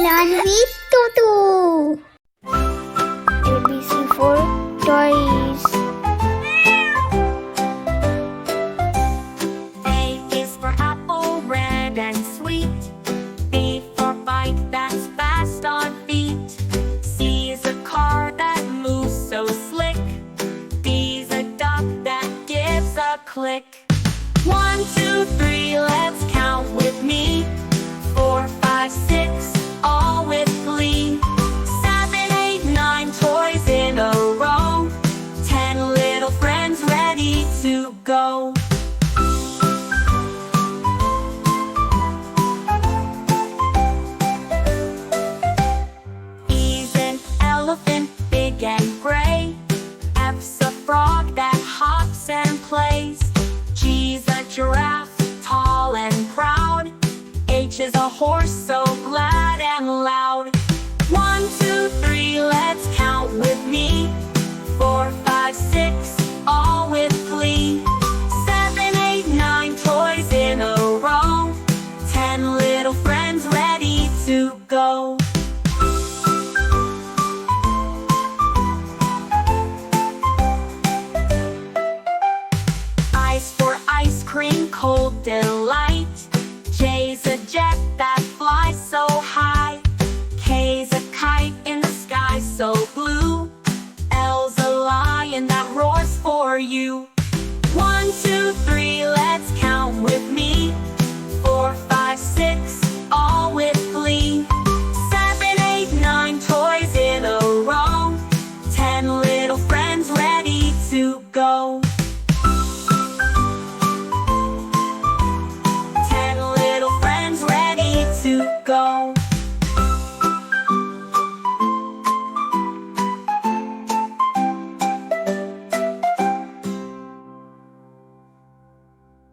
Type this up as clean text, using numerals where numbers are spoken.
Learn with Tutu. ABC for toys. A is for apple, red and sweet. B for bike, that's fast on feet. C is a car that moves so slick. D is a duck that gives a click. 1, 2, 3, let's count with me. 4, 5, 6, all with glee. 7, 8, 9 toys in a row. 10 little friends ready to go. E's an elephant, big and gray. F's a frog that hops and plays. G's a giraffe, tall and proud. H is a horse, so glad and loud. 1, 2, 3, let's count with me. 4, 5, 6, all with glee. 7, 8, 9 toys in a row. 10 little friends ready to go. I's for ice cream, cold delight. J's a jet that flies so high. K's a kite in the sky so blue. L's a lion that roars for you.